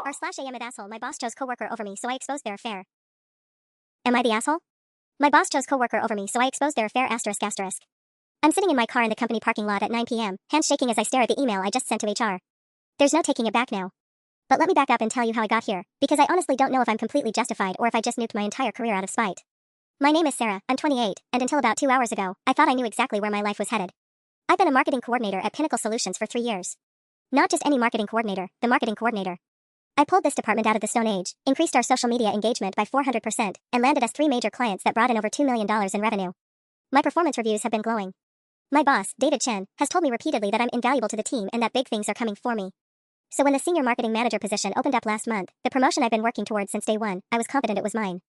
r/AmItheAsshole. My boss chose Coworker over me, so I exposed their affair. Am I the asshole? My boss chose Coworker over me, so I exposed their affair ***. I'm sitting in my car in the company parking lot at 9 p.m., hands shaking as I stare at the email I just sent to HR. There's no taking it back now. But let me back up and tell you how I got here, because I honestly don't know if I'm completely justified or if I just nuked my entire career out of spite. My name is Sarah, I'm 28, and until about 2 hours ago, I thought I knew exactly where my life was headed. I've been a marketing coordinator at Pinnacle Solutions for 3 years. Not just any marketing coordinator, the marketing coordinator. I pulled this department out of the Stone Age, increased our social media engagement by 400%, and landed us 3 major clients that brought in over $2 million in revenue. My performance reviews have been glowing. My boss, David Chen, has told me repeatedly that I'm invaluable to the team and that big things are coming for me. So when the senior marketing manager position opened up last month, the promotion I've been working towards since day one, I was confident it was mine.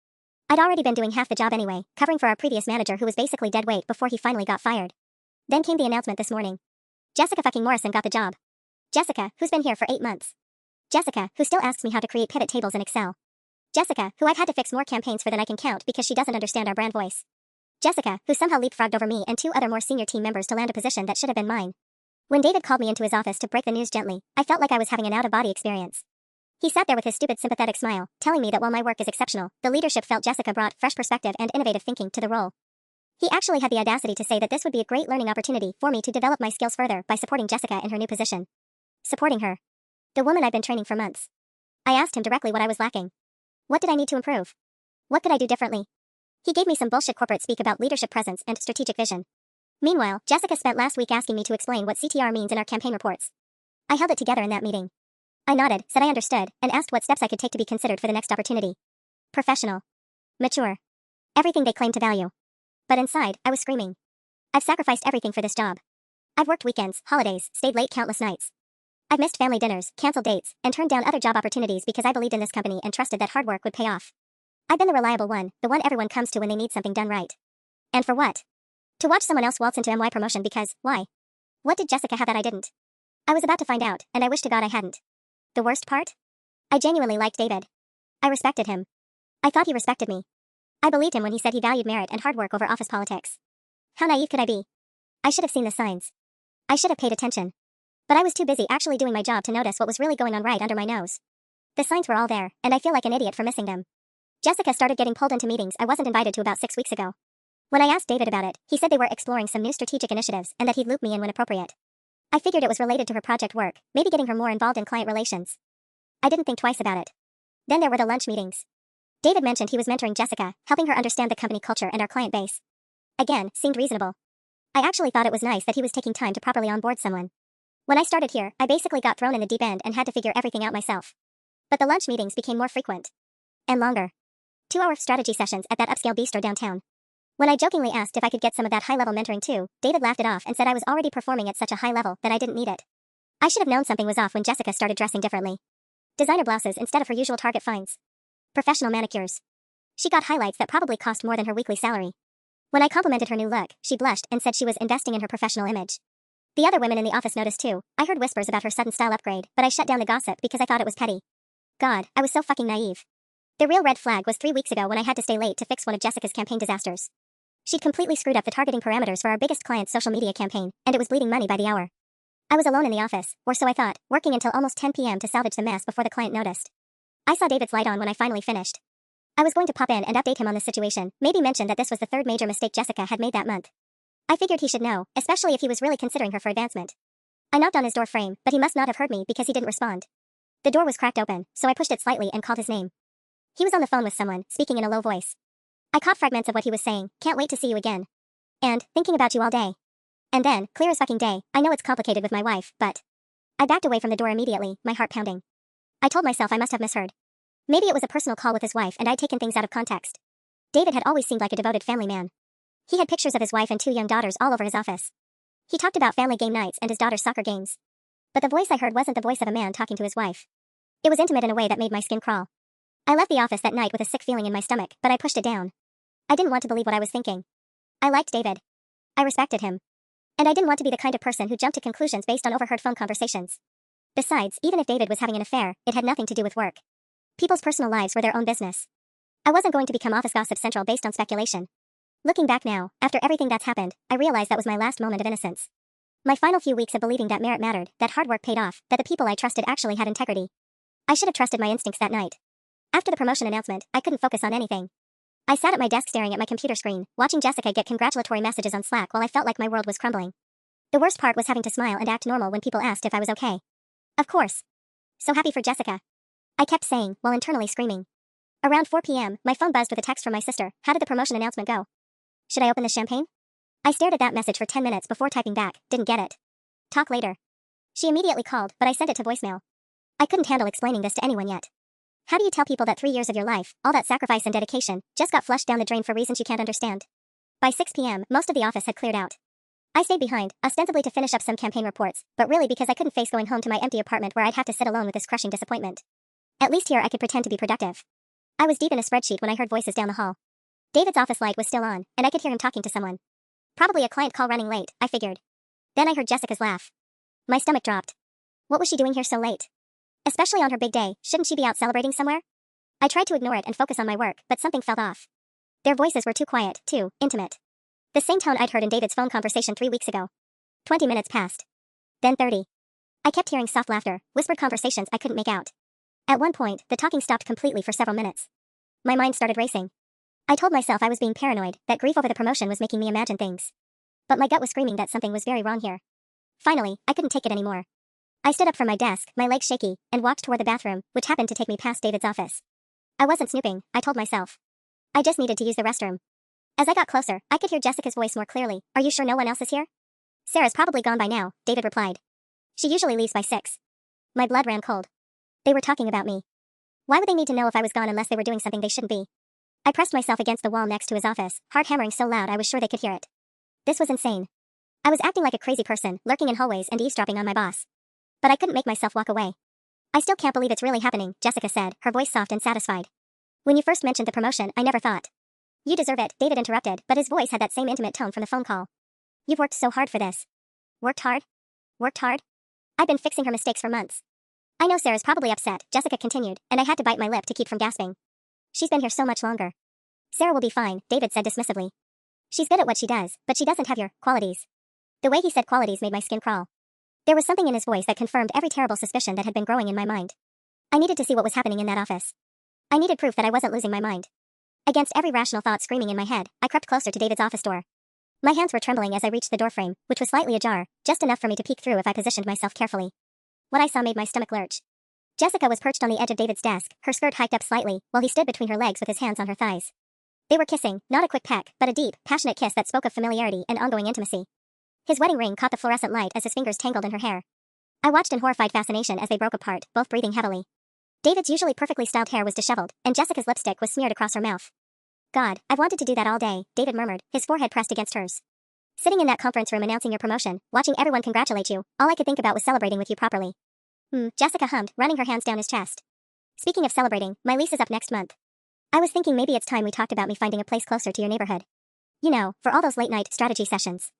I'd already been doing half the job anyway, covering for our previous manager who was basically dead weight before he finally got fired. Then came the announcement this morning. Jessica fucking Morrison got the job. Jessica, who's been here for 8 months. Jessica, who still asks me how to create pivot tables in Excel. Jessica, who I've had to fix more campaigns for than I can count because she doesn't understand our brand voice. Jessica, who somehow leapfrogged over me and 2 other more senior team members to land a position that should have been mine. When David called me into his office to break the news gently, I felt like I was having an out-of-body experience. He sat there with his stupid sympathetic smile, telling me that while my work is exceptional, the leadership felt Jessica brought fresh perspective and innovative thinking to the role. He actually had the audacity to say that this would be a great learning opportunity for me to develop my skills further by supporting Jessica in her new position. Supporting her. The woman I'd been training for months. I asked him directly what I was lacking. What did I need to improve? What could I do differently? He gave me some bullshit corporate speak about leadership presence and strategic vision. Meanwhile, Jessica spent last week asking me to explain what CTR means in our campaign reports. I held it together in that meeting. I nodded, said I understood, and asked what steps I could take to be considered for the next opportunity. Professional. Mature. Everything they claim to value. But inside, I was screaming. I've sacrificed everything for this job. I've worked weekends, holidays, stayed late countless nights. I've missed family dinners, canceled dates, and turned down other job opportunities because I believed in this company and trusted that hard work would pay off. I've been the reliable one, the one everyone comes to when they need something done right. And for what? To watch someone else waltz into MY promotion because, why? What did Jessica have that I didn't? I was about to find out, and I wish to God I hadn't. The worst part? I genuinely liked David. I respected him. I thought he respected me. I believed him when he said he valued merit and hard work over office politics. How naive could I be? I should have seen the signs. I should have paid attention. But I was too busy actually doing my job to notice what was really going on right under my nose. The signs were all there, and I feel like an idiot for missing them. Jessica started getting pulled into meetings I wasn't invited to about 6 weeks ago. When I asked David about it, he said they were exploring some new strategic initiatives and that he'd loop me in when appropriate. I figured it was related to her project work, maybe getting her more involved in client relations. I didn't think twice about it. Then there were the lunch meetings. David mentioned he was mentoring Jessica, helping her understand the company culture and our client base. Again, seemed reasonable. I actually thought it was nice that he was taking time to properly onboard someone. When I started here, I basically got thrown in the deep end and had to figure everything out myself. But the lunch meetings became more frequent. And longer. 2-hour strategy sessions at that upscale bistro downtown. When I jokingly asked if I could get some of that high-level mentoring too, David laughed it off and said I was already performing at such a high level that I didn't need it. I should have known something was off when Jessica started dressing differently. Designer blouses instead of her usual Target finds. Professional manicures. She got highlights that probably cost more than her weekly salary. When I complimented her new look, she blushed and said she was investing in her professional image. The other women in the office noticed too. I heard whispers about her sudden style upgrade, but I shut down the gossip because I thought it was petty. God, I was so fucking naive. The real red flag was 3 weeks ago when I had to stay late to fix one of Jessica's campaign disasters. She'd completely screwed up the targeting parameters for our biggest client's social media campaign, and it was bleeding money by the hour. I was alone in the office, or so I thought, working until almost 10 p.m. to salvage the mess before the client noticed. I saw David's light on when I finally finished. I was going to pop in and update him on this situation, maybe mention that this was the 3rd major mistake Jessica had made that month. I figured he should know, especially if he was really considering her for advancement. I knocked on his door frame, but he must not have heard me because he didn't respond. The door was cracked open, so I pushed it slightly and called his name. He was on the phone with someone, speaking in a low voice. I caught fragments of what he was saying, can't wait to see you again. And, thinking about you all day. And then, clear as fucking day, I know it's complicated with my wife, but... I backed away from the door immediately, my heart pounding. I told myself I must have misheard. Maybe it was a personal call with his wife and I'd taken things out of context. David had always seemed like a devoted family man. He had pictures of his wife and 2 young daughters all over his office. He talked about family game nights and his daughter's soccer games. But the voice I heard wasn't the voice of a man talking to his wife. It was intimate in a way that made my skin crawl. I left the office that night with a sick feeling in my stomach, but I pushed it down. I didn't want to believe what I was thinking. I liked David. I respected him. And I didn't want to be the kind of person who jumped to conclusions based on overheard phone conversations. Besides, even if David was having an affair, it had nothing to do with work. People's personal lives were their own business. I wasn't going to become office gossip central based on speculation. Looking back now, after everything that's happened, I realized that was my last moment of innocence. My final few weeks of believing that merit mattered, that hard work paid off, that the people I trusted actually had integrity. I should have trusted my instincts that night. After the promotion announcement, I couldn't focus on anything. I sat at my desk staring at my computer screen, watching Jessica get congratulatory messages on Slack while I felt like my world was crumbling. The worst part was having to smile and act normal when people asked if I was okay. Of course. So happy for Jessica, I kept saying, while internally screaming. Around 4 p.m., my phone buzzed with a text from my sister. How did the promotion announcement go? Should I open the champagne? I stared at that message for 10 minutes before typing back, didn't get it. Talk later. She immediately called, but I sent it to voicemail. I couldn't handle explaining this to anyone yet. How do you tell people that 3 years of your life, all that sacrifice and dedication, just got flushed down the drain for reasons you can't understand? By 6 p.m., most of the office had cleared out. I stayed behind, ostensibly to finish up some campaign reports, but really because I couldn't face going home to my empty apartment where I'd have to sit alone with this crushing disappointment. At least here I could pretend to be productive. I was deep in a spreadsheet when I heard voices down the hall. David's office light was still on, and I could hear him talking to someone. Probably a client call running late, I figured. Then I heard Jessica's laugh. My stomach dropped. What was she doing here so late? Especially on her big day, shouldn't she be out celebrating somewhere? I tried to ignore it and focus on my work, but something felt off. Their voices were too quiet, too intimate. The same tone I'd heard in David's phone conversation 3 weeks ago. 20 minutes passed. Then 30. I kept hearing soft laughter, whispered conversations I couldn't make out. At one point, the talking stopped completely for several minutes. My mind started racing. I told myself I was being paranoid, that grief over the promotion was making me imagine things. But my gut was screaming that something was very wrong here. Finally, I couldn't take it anymore. I stood up from my desk, my legs shaky, and walked toward the bathroom, which happened to take me past David's office. I wasn't snooping, I told myself. I just needed to use the restroom. As I got closer, I could hear Jessica's voice more clearly. Are you sure no one else is here? Sarah's probably gone by now, David replied. She usually leaves by 6. My blood ran cold. They were talking about me. Why would they need to know if I was gone unless they were doing something they shouldn't be? I pressed myself against the wall next to his office, heart hammering so loud I was sure they could hear it. This was insane. I was acting like a crazy person, lurking in hallways and eavesdropping on my boss. But I couldn't make myself walk away. I still can't believe it's really happening, Jessica said, her voice soft and satisfied. When you first mentioned the promotion, I never thought. You deserve it, David interrupted, but his voice had that same intimate tone from the phone call. You've worked so hard for this. Worked hard? Worked hard? I've been fixing her mistakes for months. I know Sarah's probably upset, Jessica continued, and I had to bite my lip to keep from gasping. She's been here so much longer. Sarah will be fine, David said dismissively. She's good at what she does, but she doesn't have your qualities. The way he said qualities made my skin crawl. There was something in his voice that confirmed every terrible suspicion that had been growing in my mind. I needed to see what was happening in that office. I needed proof that I wasn't losing my mind. Against every rational thought screaming in my head, I crept closer to David's office door. My hands were trembling as I reached the doorframe, which was slightly ajar, just enough for me to peek through if I positioned myself carefully. What I saw made my stomach lurch. Jessica was perched on the edge of David's desk, her skirt hiked up slightly, while he stood between her legs with his hands on her thighs. They were kissing, not a quick peck, but a deep, passionate kiss that spoke of familiarity and ongoing intimacy. His wedding ring caught the fluorescent light as his fingers tangled in her hair. I watched in horrified fascination as they broke apart, both breathing heavily. David's usually perfectly styled hair was disheveled, and Jessica's lipstick was smeared across her mouth. God, I've wanted to do that all day, David murmured, his forehead pressed against hers. Sitting in that conference room announcing your promotion, watching everyone congratulate you, all I could think about was celebrating with you properly. Jessica hummed, running her hands down his chest. Speaking of celebrating, my lease is up next month. I was thinking maybe it's time we talked about me finding a place closer to your neighborhood. You know, for all those late-night strategy sessions.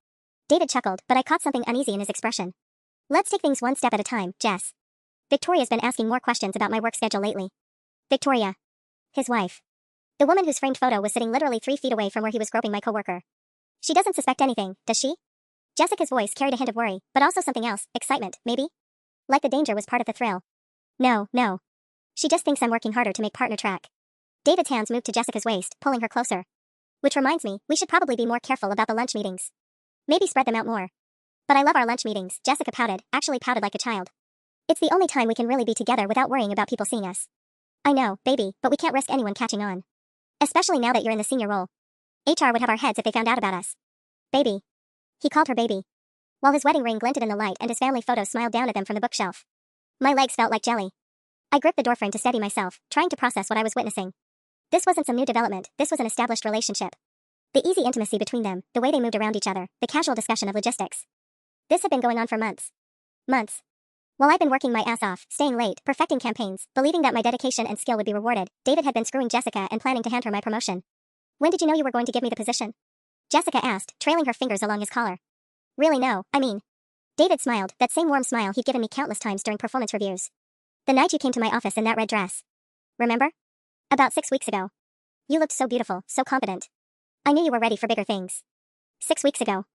David chuckled, but I caught something uneasy in his expression. Let's take things one step at a time, Jess. Victoria's been asking more questions about my work schedule lately. Victoria. His wife. The woman whose framed photo was sitting literally 3 feet away from where he was groping my coworker. She doesn't suspect anything, does she? Jessica's voice carried a hint of worry, but also something else, excitement, maybe? Like the danger was part of the thrill. No. She just thinks I'm working harder to make partner track. David's hands moved to Jessica's waist, pulling her closer. Which reminds me, we should probably be more careful about the lunch meetings. Maybe spread them out more. But I love our lunch meetings, Jessica pouted, actually pouted like a child. It's the only time we can really be together without worrying about people seeing us. I know, baby, but we can't risk anyone catching on. Especially now that you're in the senior role. HR would have our heads if they found out about us. Baby. He called her baby. While his wedding ring glinted in the light and his family photos smiled down at them from the bookshelf. My legs felt like jelly. I gripped the doorframe to steady myself, trying to process what I was witnessing. This wasn't some new development, this was an established relationship. The easy intimacy between them, the way they moved around each other, the casual discussion of logistics. This had been going on for months. Months. While I'd been working my ass off, staying late, perfecting campaigns, believing that my dedication and skill would be rewarded, David had been screwing Jessica and planning to hand her my promotion. When did you know you were going to give me the position? Jessica asked, trailing her fingers along his collar. Really no, I mean. David smiled, that same warm smile he'd given me countless times during performance reviews. The night you came to my office in that red dress. Remember? About 6 weeks ago. You looked so beautiful, so confident. I knew you were ready for bigger things. 6 weeks ago.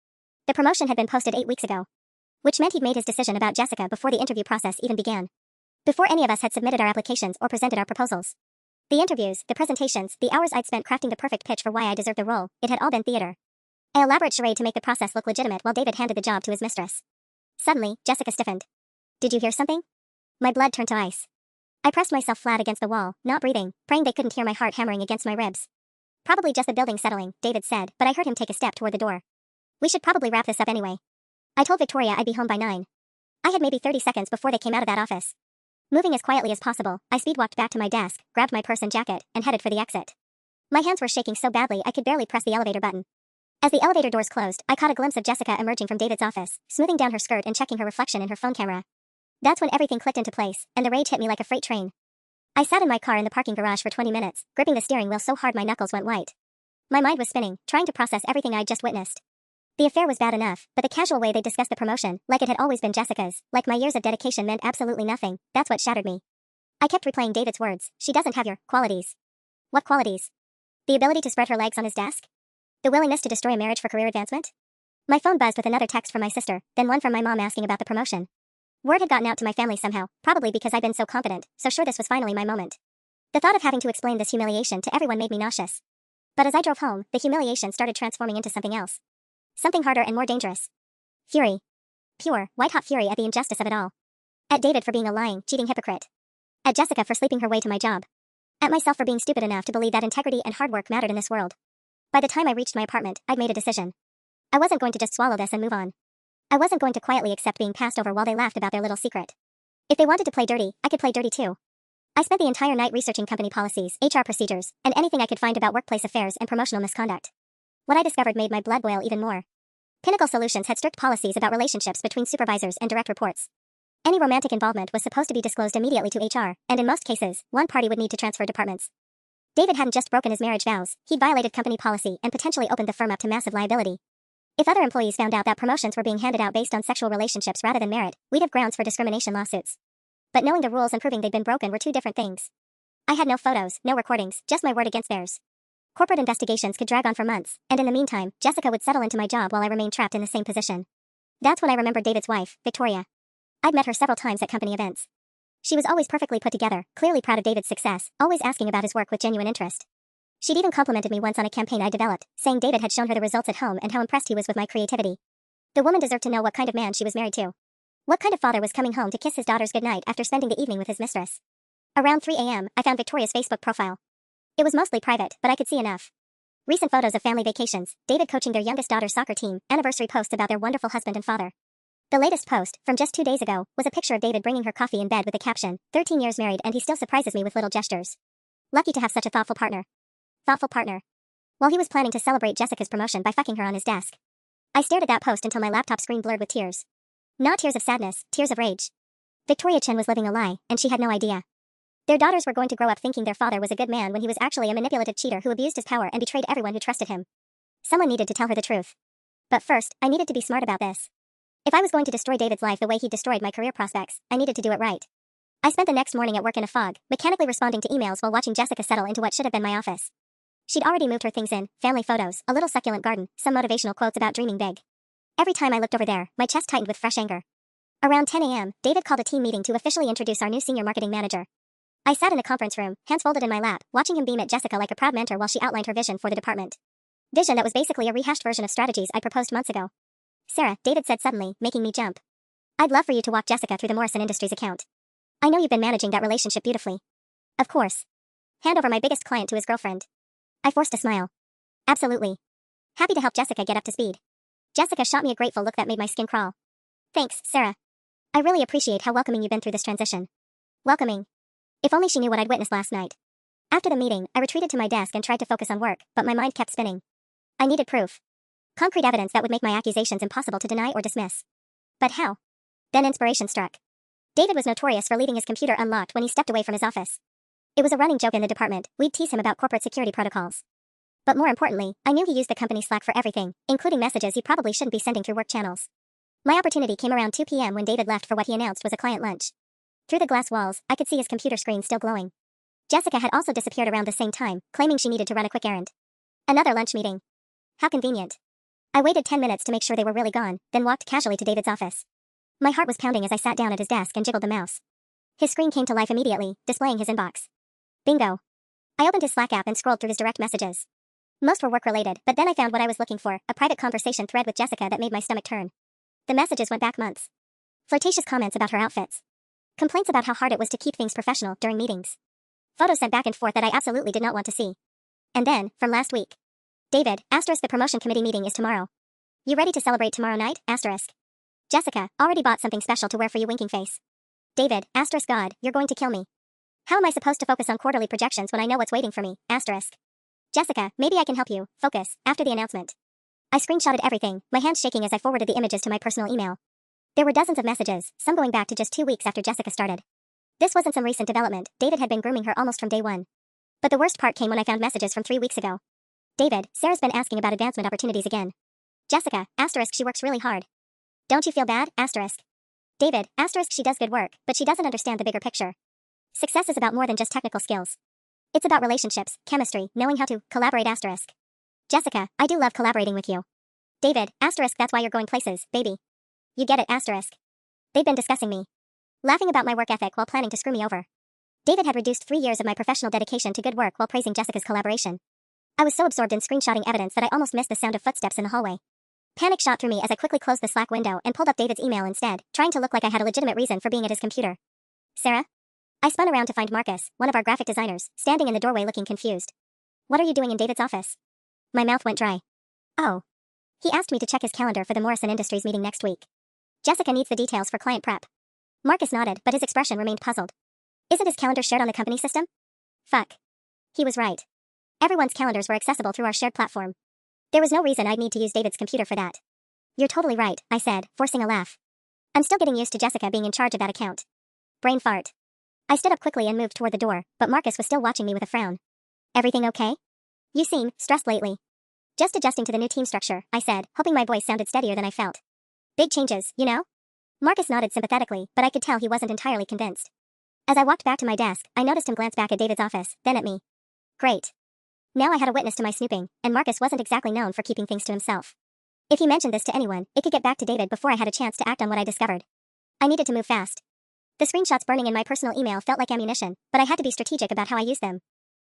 The promotion had been posted 8 weeks ago. Which meant he'd made his decision about Jessica before the interview process even began. before any of us had submitted our applications or presented our proposals. The interviews, the presentations, the hours I'd spent crafting the perfect pitch for why I deserved the role, it had all been theater. An elaborate charade to make the process look legitimate while David handed the job to his mistress. Suddenly, Jessica stiffened. "Did you hear something?" My blood turned to ice. I pressed myself flat against the wall, not breathing, praying they couldn't hear my heart hammering against my ribs. "Probably just the building settling," David said, but I heard him take a step toward the door. "We should probably wrap this up anyway." I told Victoria I'd be home by 9. I had maybe 30 seconds before they came out of that office. Moving as quietly as possible, I speed-walked back to my desk, grabbed my purse and jacket, and headed for the exit. My hands were shaking so badly I could barely press the elevator button. As the elevator doors closed, I caught a glimpse of Jessica emerging from David's office, smoothing down her skirt and checking her reflection in her phone camera. That's when everything clicked into place, and the rage hit me like a freight train. I sat in my car in the parking garage for 20 minutes, gripping the steering wheel so hard my knuckles went white. My mind was spinning, trying to process everything I'd just witnessed. The affair was bad enough, but the casual way they discussed the promotion, like it had always been Jessica's, like my years of dedication meant absolutely nothing, that's what shattered me. I kept replaying David's words, "She doesn't have your qualities." What qualities? The ability to spread her legs on his desk? The willingness to destroy a marriage for career advancement? My phone buzzed with another text from my sister, then one from my mom asking about the promotion. Word had gotten out to my family somehow, probably because I'd been so confident, so sure this was finally my moment. The thought of having to explain this humiliation to everyone made me nauseous. But as I drove home, the humiliation started transforming into something else. Something harder and more dangerous. Fury. Pure, white-hot fury at the injustice of it all. At David for being a lying, cheating hypocrite. At Jessica for sleeping her way to my job. At myself for being stupid enough to believe that integrity and hard work mattered in this world. By the time I reached my apartment, I'd made a decision. I wasn't going to just swallow this and move on. I wasn't going to quietly accept being passed over while they laughed about their little secret. If they wanted to play dirty, I could play dirty too. I spent the entire night researching company policies, HR procedures, and anything I could find about workplace affairs and promotional misconduct. What I discovered made my blood boil even more. Pinnacle Solutions had strict policies about relationships between supervisors and direct reports. Any romantic involvement was supposed to be disclosed immediately to HR, and in most cases, one party would need to transfer departments. David hadn't just broken his marriage vows, he'd violated company policy and potentially opened the firm up to massive liability. If other employees found out that promotions were being handed out based on sexual relationships rather than merit, we'd have grounds for discrimination lawsuits. But knowing the rules and proving they'd been broken were two different things. I had no photos, no recordings, just my word against theirs. Corporate investigations could drag on for months, and in the meantime, Jessica would settle into my job while I remained trapped in the same position. That's when I remembered David's wife, Victoria. I'd met her several times at company events. She was always perfectly put together, clearly proud of David's success, always asking about his work with genuine interest. She'd even complimented me once on a campaign I developed, saying David had shown her the results at home and how impressed he was with my creativity. The woman deserved to know what kind of man she was married to. What kind of father was coming home to kiss his daughters goodnight after spending the evening with his mistress? Around 3 a.m., I found Victoria's Facebook profile. It was mostly private, but I could see enough. Recent photos of family vacations, David coaching their youngest daughter's soccer team, anniversary posts about their wonderful husband and father. The latest post, from just 2 days ago, was a picture of David bringing her coffee in bed with the caption, 13 years married and he still surprises me with little gestures. Lucky to have such a thoughtful partner. Thoughtful partner. While he was planning to celebrate Jessica's promotion by fucking her on his desk. I stared at that post until my laptop screen blurred with tears. Not tears of sadness, tears of rage. Victoria Chen was living a lie, and she had no idea. Their daughters were going to grow up thinking their father was a good man when he was actually a manipulative cheater who abused his power and betrayed everyone who trusted him. Someone needed to tell her the truth. But first, I needed to be smart about this. If I was going to destroy David's life the way he destroyed my career prospects, I needed to do it right. I spent the next morning at work in a fog, mechanically responding to emails while watching Jessica settle into what should have been my office. She'd already moved her things in, family photos, a little succulent garden, some motivational quotes about dreaming big. Every time I looked over there, my chest tightened with fresh anger. Around 10 a.m., David called a team meeting to officially introduce our new senior marketing manager. I sat in the conference room, hands folded in my lap, watching him beam at Jessica like a proud mentor while she outlined her vision for the department. Vision that was basically a rehashed version of strategies I proposed months ago. "Sarah," David said suddenly, making me jump. "I'd love for you to walk Jessica through the Morrison Industries account. I know you've been managing that relationship beautifully." "Of course. Hand over my biggest client to his girlfriend." I forced a smile. "Absolutely. Happy to help Jessica get up to speed." Jessica shot me a grateful look that made my skin crawl. "Thanks, Sarah. I really appreciate how welcoming you've been through this transition." Welcoming. If only she knew what I'd witnessed last night. After the meeting, I retreated to my desk and tried to focus on work, but my mind kept spinning. I needed proof. Concrete evidence that would make my accusations impossible to deny or dismiss. But how? Then inspiration struck. David was notorious for leaving his computer unlocked when he stepped away from his office. It was a running joke in the department, we'd tease him about corporate security protocols. But more importantly, I knew he used the company Slack for everything, including messages he probably shouldn't be sending through work channels. My opportunity came around 2 p.m. when David left for what he announced was a client lunch. Through the glass walls, I could see his computer screen still glowing. Jessica had also disappeared around the same time, claiming she needed to run a quick errand. Another lunch meeting. How convenient. I waited 10 minutes to make sure they were really gone, then walked casually to David's office. My heart was pounding as I sat down at his desk and jiggled the mouse. His screen came to life immediately, displaying his inbox. Bingo. I opened his Slack app and scrolled through his direct messages. Most were work-related, but then I found what I was looking for, a private conversation thread with Jessica that made my stomach turn. The messages went back months. Flirtatious comments about her outfits. Complaints about how hard it was to keep things professional during meetings. Photos sent back and forth that I absolutely did not want to see. And then, from last week. David, the promotion committee meeting is tomorrow. You ready to celebrate tomorrow night? Jessica, already bought something special to wear for you, winking face. David, God, you're going to kill me. How am I supposed to focus on quarterly projections when I know what's waiting for me? Jessica, maybe I can help you focus after the announcement. I screenshotted everything, my hands shaking as I forwarded the images to my personal email. There were dozens of messages, some going back to just 2 weeks after Jessica started. This wasn't some recent development, David had been grooming her almost from day one. But the worst part came when I found messages from 3 weeks ago. David, Sarah's been asking about advancement opportunities again. Jessica, she works really hard. Don't you feel bad? David, she does good work, but she doesn't understand the bigger picture. Success is about more than just technical skills. It's about relationships, chemistry, knowing how to collaborate. Jessica, I do love collaborating with you. David, that's why you're going places, baby. You get it, They've been discussing me. Laughing about my work ethic while planning to screw me over. David had reduced 3 years of my professional dedication to good work while praising Jessica's collaboration. I was so absorbed in screenshotting evidence that I almost missed the sound of footsteps in the hallway. Panic shot through me as I quickly closed the Slack window and pulled up David's email instead, trying to look like I had a legitimate reason for being at his computer. Sarah? I spun around to find Marcus, one of our graphic designers, standing in the doorway looking confused. What are you doing in David's office? My mouth went dry. Oh. He asked me to check his calendar for the Morrison Industries meeting next week. Jessica needs the details for client prep. Marcus nodded, but his expression remained puzzled. Isn't his calendar shared on the company system? Fuck. He was right. Everyone's calendars were accessible through our shared platform. There was no reason I'd need to use David's computer for that. You're totally right, I said, forcing a laugh. I'm still getting used to Jessica being in charge of that account. Brain fart. I stood up quickly and moved toward the door, but Marcus was still watching me with a frown. Everything okay? You seem stressed lately. Just adjusting to the new team structure, I said, hoping my voice sounded steadier than I felt. Big changes, you know? Marcus nodded sympathetically, but I could tell he wasn't entirely convinced. As I walked back to my desk, I noticed him glance back at David's office, then at me. Great. Now I had a witness to my snooping, and Marcus wasn't exactly known for keeping things to himself. If he mentioned this to anyone, it could get back to David before I had a chance to act on what I discovered. I needed to move fast. The screenshots burning in my personal email felt like ammunition, but I had to be strategic about how I used them.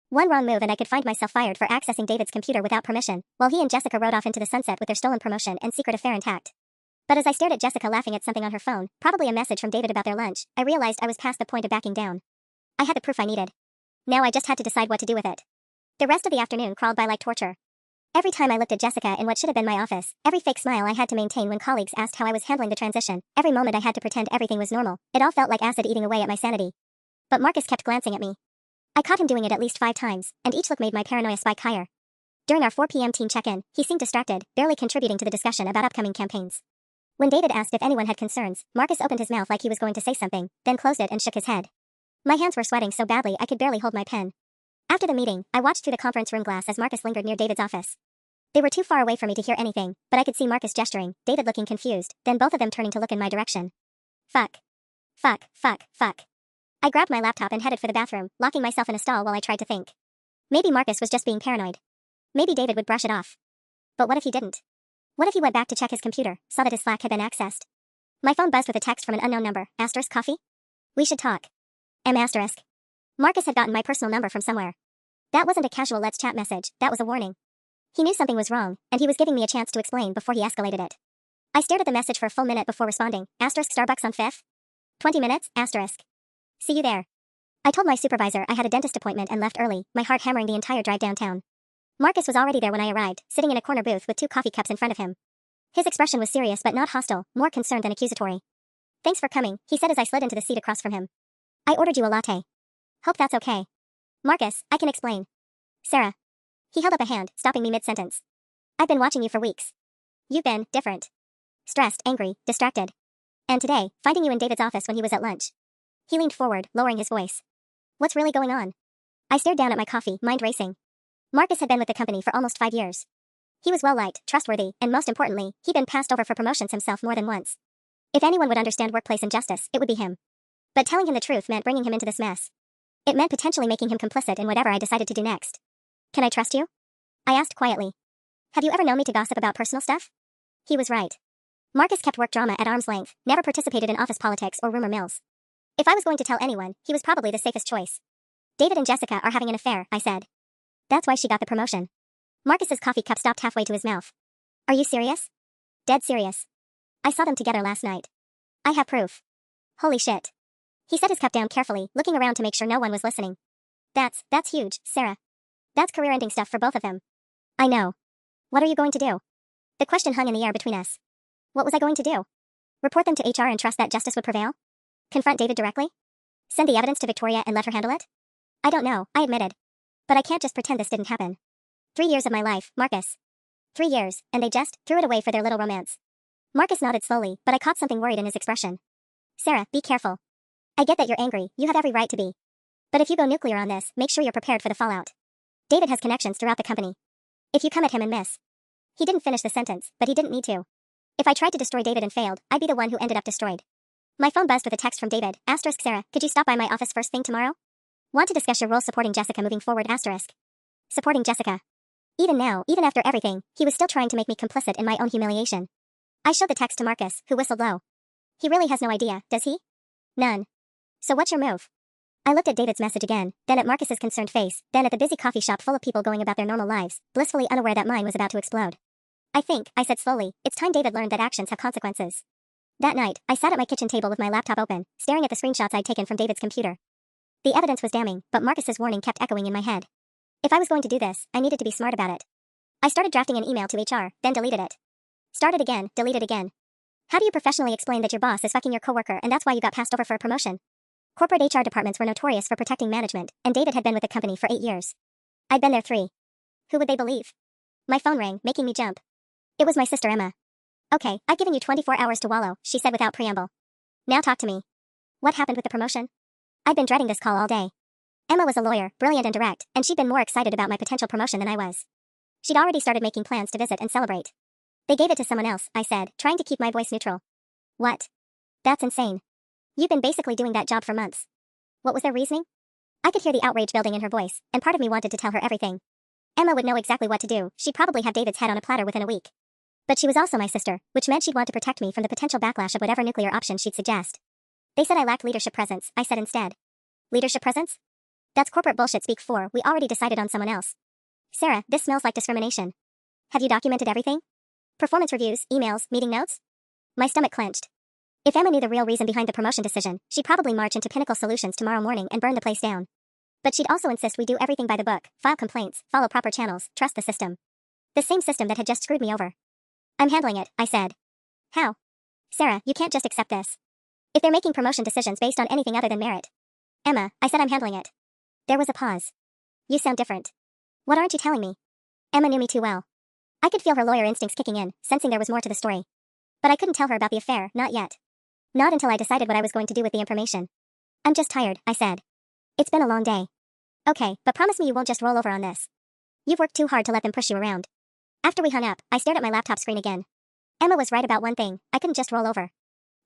One wrong move and I could find myself fired for accessing David's computer without permission, while he and Jessica rode off into the sunset with their stolen promotion and secret affair intact. But as I stared at Jessica laughing at something on her phone, probably a message from David about their lunch, I realized I was past the point of backing down. I had the proof I needed. Now I just had to decide what to do with it. The rest of the afternoon crawled by like torture. Every time I looked at Jessica in what should have been my office, every fake smile I had to maintain when colleagues asked how I was handling the transition, every moment I had to pretend everything was normal, it all felt like acid eating away at my sanity. But Marcus kept glancing at me. I caught him doing it at least 5 times, and each look made my paranoia spike higher. During our 4 p.m. team check-in, he seemed distracted, barely contributing to the discussion about upcoming campaigns. When David asked if anyone had concerns, Marcus opened his mouth like he was going to say something, then closed it and shook his head. My hands were sweating so badly I could barely hold my pen. After the meeting, I watched through the conference room glass as Marcus lingered near David's office. They were too far away for me to hear anything, but I could see Marcus gesturing, David looking confused, then both of them turning to look in my direction. Fuck. I grabbed my laptop and headed for the bathroom, locking myself in a stall while I tried to think. Maybe Marcus was just being paranoid. Maybe David would brush it off. But what if he didn't? What if he went back to check his computer, saw that his Slack had been accessed? My phone buzzed with a text from an unknown number, *coffee? We should talk. Marcus had gotten my personal number from somewhere. That wasn't a casual let's chat message, that was a warning. He knew something was wrong, and he was giving me a chance to explain before he escalated it. I stared at the message for a full minute before responding, *Starbucks on 5th? 20 minutes, See you there. I told my supervisor I had a dentist appointment and left early, my heart hammering the entire drive downtown. Marcus was already there when I arrived, sitting in a corner booth with 2 coffee cups in front of him. His expression was serious but not hostile, more concerned than accusatory. Thanks for coming, he said as I slid into the seat across from him. I ordered you a latte. Hope that's okay. Marcus, I can explain. Sarah. He held up a hand, stopping me mid-sentence. I've been watching you for weeks. You've been different. Stressed, angry, distracted. And today, finding you in David's office when he was at lunch. He leaned forward, lowering his voice. What's really going on? I stared down at my coffee, mind racing. Marcus had been with the company for almost 5 years. He was well-liked, trustworthy, and most importantly, he'd been passed over for promotions himself more than once. If anyone would understand workplace injustice, it would be him. But telling him the truth meant bringing him into this mess. It meant potentially making him complicit in whatever I decided to do next. Can I trust you? I asked quietly. Have you ever known me to gossip about personal stuff? He was right. Marcus kept work drama at arm's length, never participated in office politics or rumor mills. If I was going to tell anyone, he was probably the safest choice. David and Jessica are having an affair, I said. That's why she got the promotion. Marcus's coffee cup stopped halfway to his mouth. Are you serious? Dead serious. I saw them together last night. I have proof. Holy shit. He set his cup down carefully, looking around to make sure no one was listening. That's huge, Sarah. That's career-ending stuff for both of them. I know. What are you going to do? The question hung in the air between us. What was I going to do? Report them to HR and trust that justice would prevail? Confront David directly? Send the evidence to Victoria and let her handle it? I don't know, I admitted. But I can't just pretend this didn't happen. 3 years of my life, Marcus. 3 years, and they just threw it away for their little romance. Marcus nodded slowly, but I caught something worried in his expression. Sarah, be careful. I get that you're angry, you have every right to be. But if you go nuclear on this, make sure you're prepared for the fallout. David has connections throughout the company. If you come at him and miss. He didn't finish the sentence, but he didn't need to. If I tried to destroy David and failed, I'd be the one who ended up destroyed. My phone buzzed with a text from David. * Sarah, could you stop by my office first thing tomorrow? Want to discuss your role supporting Jessica moving forward. *. Supporting Jessica. Even now, even after everything, he was still trying to make me complicit in my own humiliation. I showed the text to Marcus, who whistled low. He really has no idea, does he? None. So what's your move? I looked at David's message again, then at Marcus's concerned face, then at the busy coffee shop full of people going about their normal lives, blissfully unaware that mine was about to explode. I said slowly, it's time David learned that actions have consequences. That night, I sat at my kitchen table with my laptop open, staring at the screenshots I'd taken from David's computer. The evidence was damning, but Marcus's warning kept echoing in my head. If I was going to do this, I needed to be smart about it. I started drafting an email to HR, then deleted it. Started again, deleted again. How do you professionally explain that your boss is fucking your coworker and that's why you got passed over for a promotion? Corporate HR departments were notorious for protecting management, and David had been with the company for 8 years. I'd been there 3. Who would they believe? My phone rang, making me jump. It was my sister Emma. Okay, I've given you 24 hours to wallow, she said without preamble. Now talk to me. What happened with the promotion? I'd been dreading this call all day. Emma was a lawyer, brilliant and direct, and she'd been more excited about my potential promotion than I was. She'd already started making plans to visit and celebrate. They gave it to someone else, I said, trying to keep my voice neutral. What? That's insane. You've been basically doing that job for months. What was their reasoning? I could hear the outrage building in her voice, and part of me wanted to tell her everything. Emma would know exactly what to do, she'd probably have David's head on a platter within a week. But she was also my sister, which meant she'd want to protect me from the potential backlash of whatever nuclear option she'd suggest. They said I lacked leadership presence, I said instead. Leadership presence? That's corporate bullshit speak for, we already decided on someone else. Sarah, this smells like discrimination. Have you documented everything? Performance reviews, emails, meeting notes? My stomach clenched. If Emma knew the real reason behind the promotion decision, she'd probably march into Pinnacle Solutions tomorrow morning and burn the place down. But she'd also insist we do everything by the book, file complaints, follow proper channels, trust the system. The same system that had just screwed me over. I'm handling it, I said. How? Sarah, you can't just accept this. If they're making promotion decisions based on anything other than merit. Emma, I said I'm handling it. There was a pause. You sound different. What aren't you telling me? Emma knew me too well. I could feel her lawyer instincts kicking in, sensing there was more to the story. But I couldn't tell her about the affair, not yet. Not until I decided what I was going to do with the information. I'm just tired, I said. It's been a long day. Okay, but promise me you won't just roll over on this. You've worked too hard to let them push you around. After we hung up, I stared at my laptop screen again. Emma was right about one thing, I couldn't just roll over.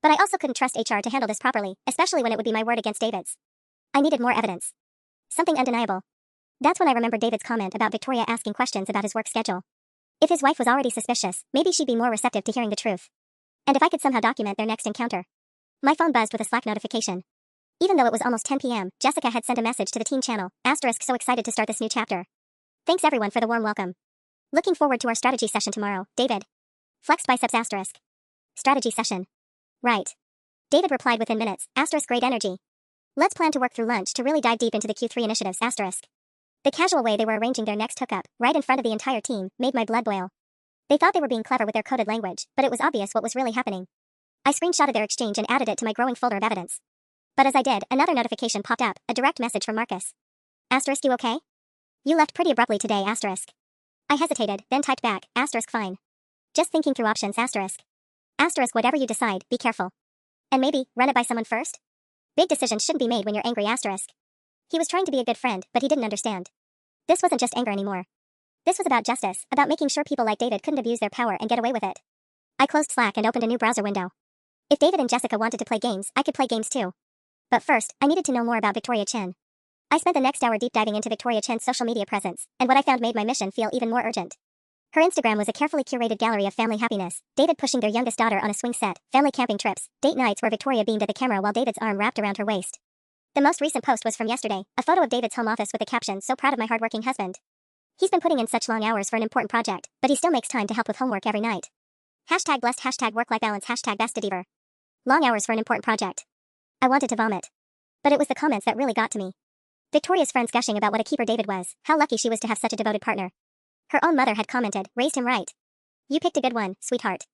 But I also couldn't trust HR to handle this properly, especially when it would be my word against David's. I needed more evidence. Something undeniable. That's when I remembered David's comment about Victoria asking questions about his work schedule. If his wife was already suspicious, maybe she'd be more receptive to hearing the truth. And if I could somehow document their next encounter. My phone buzzed with a Slack notification. Even though it was almost 10 p.m., Jessica had sent a message to the teen channel, * so excited to start this new chapter. Thanks everyone for the warm welcome. Looking forward to our strategy session tomorrow, David. Flexed biceps *. Strategy session. Right. David replied within minutes, * great energy. Let's plan to work through lunch to really dive deep into the Q3 initiatives, *. The casual way they were arranging their next hookup, right in front of the entire team, made my blood boil. They thought they were being clever with their coded language, but it was obvious what was really happening. I screenshotted their exchange and added it to my growing folder of evidence. But as I did, another notification popped up, a direct message from Marcus. * You okay? You left pretty abruptly today, *. I hesitated, then typed back, * fine. Just thinking through options, *. Whatever you decide, be careful. And maybe, run it by someone first? Big decisions shouldn't be made when you're angry, *. He was trying to be a good friend, but he didn't understand. This wasn't just anger anymore. This was about justice, about making sure people like David couldn't abuse their power and get away with it. I closed Slack and opened a new browser window. If David and Jessica wanted to play games, I could play games too. But first, I needed to know more about Victoria Chin. I spent the next hour deep diving into Victoria Chin's social media presence, and what I found made my mission feel even more urgent. Her Instagram was a carefully curated gallery of family happiness, David pushing their youngest daughter on a swing set, family camping trips, date nights where Victoria beamed at the camera while David's arm wrapped around her waist. The most recent post was from yesterday, a photo of David's home office with the caption, "So proud of my hardworking husband. He's been putting in such long hours for an important project, but he still makes time to help with homework every night. Hashtag blessed, hashtag work-life balance, hashtag bestadiver. Long hours for an important project." I wanted to vomit. But it was the comments that really got to me. Victoria's friends gushing about what a keeper David was, how lucky she was to have such a devoted partner. Her own mother had commented, "Raised him right. You picked a good one, sweetheart."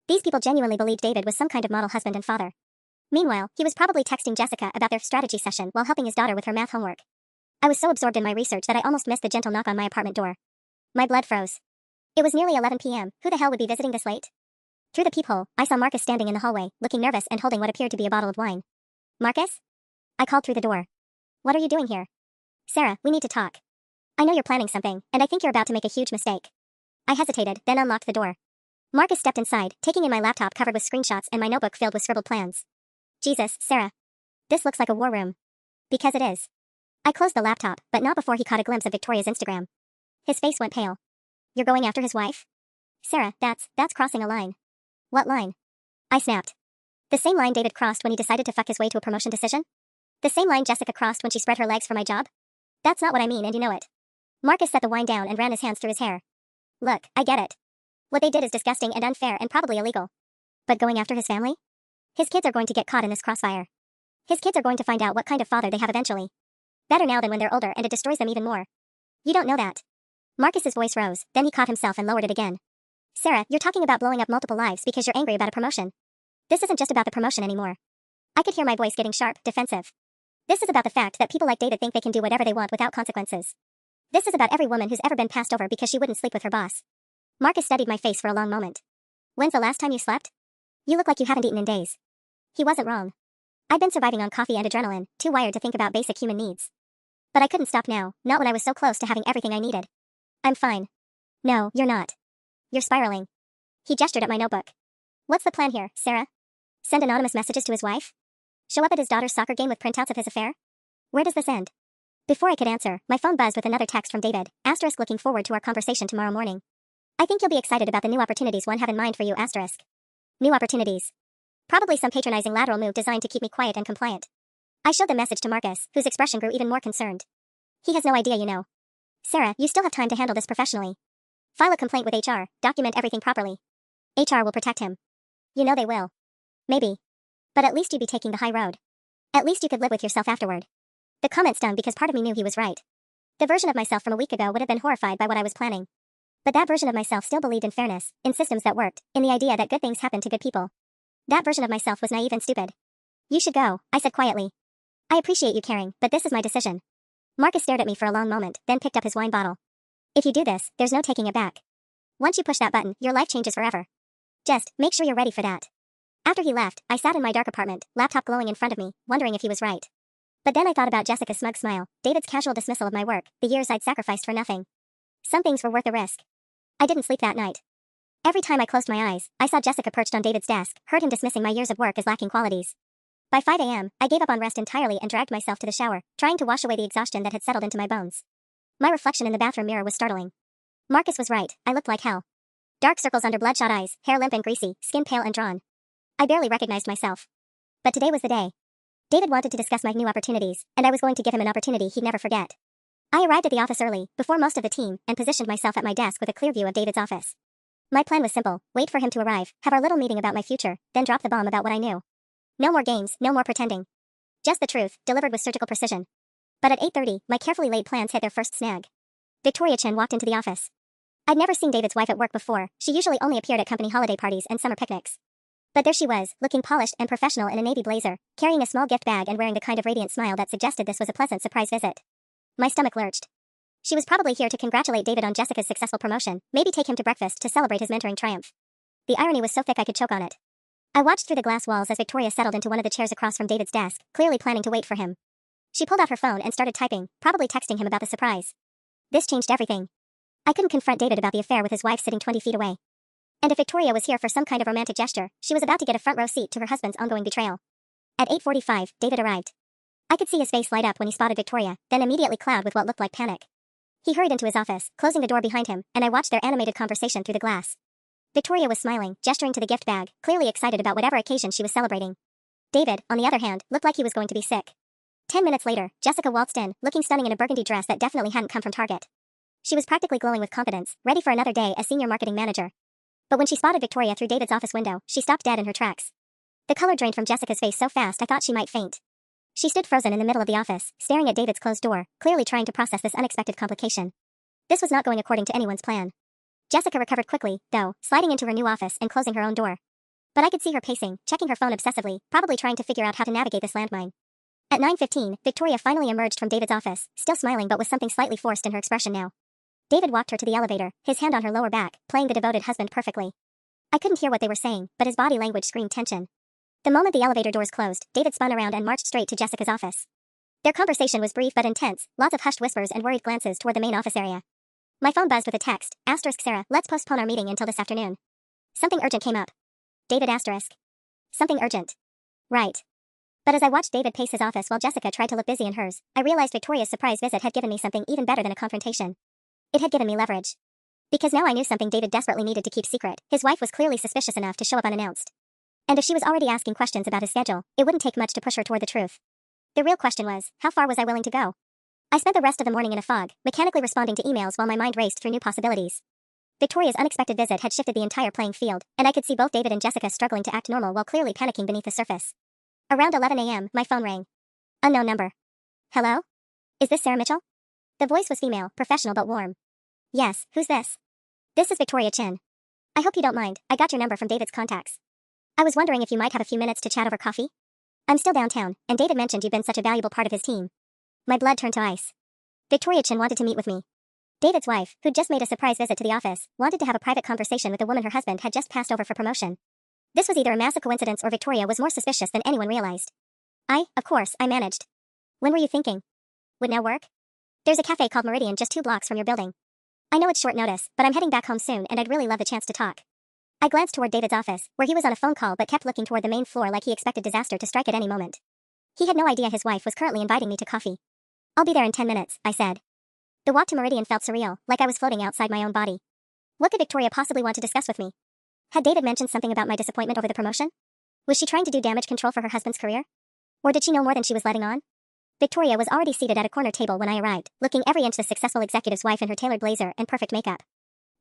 These people genuinely believed David was some kind of model husband and father. Meanwhile, he was probably texting Jessica about their strategy session while helping his daughter with her math homework. I was so absorbed in my research that I almost missed the gentle knock on my apartment door. My blood froze. It was nearly 11 p.m. Who the hell would be visiting this late? Through the peephole, I saw Marcus standing in the hallway, looking nervous and holding what appeared to be a bottle of wine. "Marcus?" I called through the door. "What are you doing here?" "Sarah, we need to talk. I know you're planning something, and I think you're about to make a huge mistake." I hesitated, then unlocked the door. Marcus stepped inside, taking in my laptop covered with screenshots and my notebook filled with scribbled plans. "Jesus, Sarah. This looks like a war room." "Because it is." I closed the laptop, but not before he caught a glimpse of Victoria's Instagram. His face went pale. "You're going after his wife?" "Sarah, that's crossing a line." "What line?" I snapped. "The same line David crossed when he decided to fuck his way to a promotion decision? The same line Jessica crossed when she spread her legs for my job? That's not what I mean, and you know it." Marcus set the wine down and ran his hands through his hair. "Look, I get it. What they did is disgusting and unfair and probably illegal. But going after his family? His kids are going to get caught in this crossfire. His kids are going to find out what kind of father they have eventually. Better now than when they're older, and it destroys them even more. You don't know that." Marcus's voice rose, then he caught himself and lowered it again. "Sarah, you're talking about blowing up multiple lives because you're angry about a promotion. This isn't just about the promotion anymore." I could hear my voice getting sharp, defensive. "This is about the fact that people like David think they can do whatever they want without consequences. This is about every woman who's ever been passed over because she wouldn't sleep with her boss." Marcus studied my face for a long moment. "When's the last time you slept? You look like you haven't eaten in days." He wasn't wrong. I'd been surviving on coffee and adrenaline, too wired to think about basic human needs. But I couldn't stop now, not when I was so close to having everything I needed. "I'm fine." "No, you're not. You're spiraling." He gestured at my notebook. "What's the plan here, Sarah? Send anonymous messages to his wife? Show up at his daughter's soccer game with printouts of his affair? Where does this end?" Before I could answer, my phone buzzed with another text from David, asterisk looking forward to our conversation tomorrow morning. "I think you'll be excited about the new opportunities one have in mind for you, asterisk." New opportunities. Probably some patronizing lateral move designed to keep me quiet and compliant. I showed the message to Marcus, whose expression grew even more concerned. "He has no idea, you know. Sarah, you still have time to handle this professionally. File a complaint with HR, document everything properly. HR will protect him." "You know they will." "Maybe. But at least you'd be taking the high road. At least you could live with yourself afterward." The comment stung because part of me knew he was right. The version of myself from a week ago would have been horrified by what I was planning. But that version of myself still believed in fairness, in systems that worked, in the idea that good things happen to good people. That version of myself was naive and stupid. "You should go," I said quietly. "I appreciate you caring, but this is my decision." Marcus stared at me for a long moment, then picked up his wine bottle. "If you do this, there's no taking it back. Once you push that button, your life changes forever. Just make sure you're ready for that." After he left, I sat in my dark apartment, laptop glowing in front of me, wondering if he was right. But then I thought about Jessica's smug smile, David's casual dismissal of my work, the years I'd sacrificed for nothing. Some things were worth the risk. I didn't sleep that night. Every time I closed my eyes, I saw Jessica perched on David's desk, heard him dismissing my years of work as lacking qualities. By 5 a.m., I gave up on rest entirely and dragged myself to the shower, trying to wash away the exhaustion that had settled into my bones. My reflection in the bathroom mirror was startling. Marcus was right, I looked like hell. Dark circles under bloodshot eyes, hair limp and greasy, skin pale and drawn. I barely recognized myself. But today was the day. David wanted to discuss my new opportunities, and I was going to give him an opportunity he'd never forget. I arrived at the office early, before most of the team, and positioned myself at my desk with a clear view of David's office. My plan was simple: wait for him to arrive, have our little meeting about my future, then drop the bomb about what I knew. No more games, no more pretending. Just the truth, delivered with surgical precision. But at 8:30, my carefully laid plans hit their first snag. Victoria Chen walked into the office. I'd never seen David's wife at work before, she usually only appeared at company holiday parties and summer picnics. But there she was, looking polished and professional in a navy blazer, carrying a small gift bag and wearing the kind of radiant smile that suggested this was a pleasant surprise visit. My stomach lurched. She was probably here to congratulate David on Jessica's successful promotion, maybe take him to breakfast to celebrate his mentoring triumph. The irony was so thick I could choke on it. I watched through the glass walls as Victoria settled into one of the chairs across from David's desk, clearly planning to wait for him. She pulled out her phone and started typing, probably texting him about the surprise. This changed everything. I couldn't confront David about the affair with his wife sitting 20 feet away. And if Victoria was here for some kind of romantic gesture, she was about to get a front row seat to her husband's ongoing betrayal. At 8:45, David arrived. I could see his face light up when he spotted Victoria, then immediately cloud with what looked like panic. He hurried into his office, closing the door behind him, and I watched their animated conversation through the glass. Victoria was smiling, gesturing to the gift bag, clearly excited about whatever occasion she was celebrating. David, on the other hand, looked like he was going to be sick. 10 minutes later, Jessica waltzed in, looking stunning in a burgundy dress that definitely hadn't come from Target. She was practically glowing with confidence, ready for another day as senior marketing manager. But when she spotted Victoria through David's office window, she stopped dead in her tracks. The color drained from Jessica's face so fast I thought she might faint. She stood frozen in the middle of the office, staring at David's closed door, clearly trying to process this unexpected complication. This was not going according to anyone's plan. Jessica recovered quickly, though, sliding into her new office and closing her own door. But I could see her pacing, checking her phone obsessively, probably trying to figure out how to navigate this landmine. At 9:15, Victoria finally emerged from David's office, still smiling but with something slightly forced in her expression now. David walked her to the elevator, his hand on her lower back, playing the devoted husband perfectly. I couldn't hear what they were saying, but his body language screamed tension. The moment the elevator doors closed, David spun around and marched straight to Jessica's office. Their conversation was brief but intense, lots of hushed whispers and worried glances toward the main office area. My phone buzzed with a text, Sarah, let's postpone our meeting until this afternoon. Something urgent came up. David Something urgent. Right. But as I watched David pace his office while Jessica tried to look busy in hers, I realized Victoria's surprise visit had given me something even better than a confrontation. It had given me leverage. Because now I knew something David desperately needed to keep secret. His wife was clearly suspicious enough to show up unannounced. And if she was already asking questions about his schedule, it wouldn't take much to push her toward the truth. The real question was, how far was I willing to go? I spent the rest of the morning in a fog, mechanically responding to emails while my mind raced through new possibilities. Victoria's unexpected visit had shifted the entire playing field, and I could see both David and Jessica struggling to act normal while clearly panicking beneath the surface. Around 11 a.m., my phone rang. Unknown number. Hello? Is this Sarah Mitchell? The voice was female, professional but warm. Yes, who's this? This is Victoria Chin. I hope you don't mind, I got your number from David's contacts. I was wondering if you might have a few minutes to chat over coffee? I'm still downtown, and David mentioned you've been such a valuable part of his team. My blood turned to ice. Victoria Chin wanted to meet with me. David's wife, who'd just made a surprise visit to the office, wanted to have a private conversation with the woman her husband had just passed over for promotion. This was either a massive coincidence or Victoria was more suspicious than anyone realized. Of course, I managed. When were you thinking? Would now work? There's a cafe called Meridian just 2 blocks from your building. I know it's short notice, but I'm heading back home soon and I'd really love the chance to talk. I glanced toward David's office, where he was on a phone call but kept looking toward the main floor like he expected disaster to strike at any moment. He had no idea his wife was currently inviting me to coffee. I'll be there in 10 minutes, I said. The walk to Meridian felt surreal, like I was floating outside my own body. What could Victoria possibly want to discuss with me? Had David mentioned something about my disappointment over the promotion? Was she trying to do damage control for her husband's career? Or did she know more than she was letting on? Victoria was already seated at a corner table when I arrived, looking every inch the successful executive's wife in her tailored blazer and perfect makeup.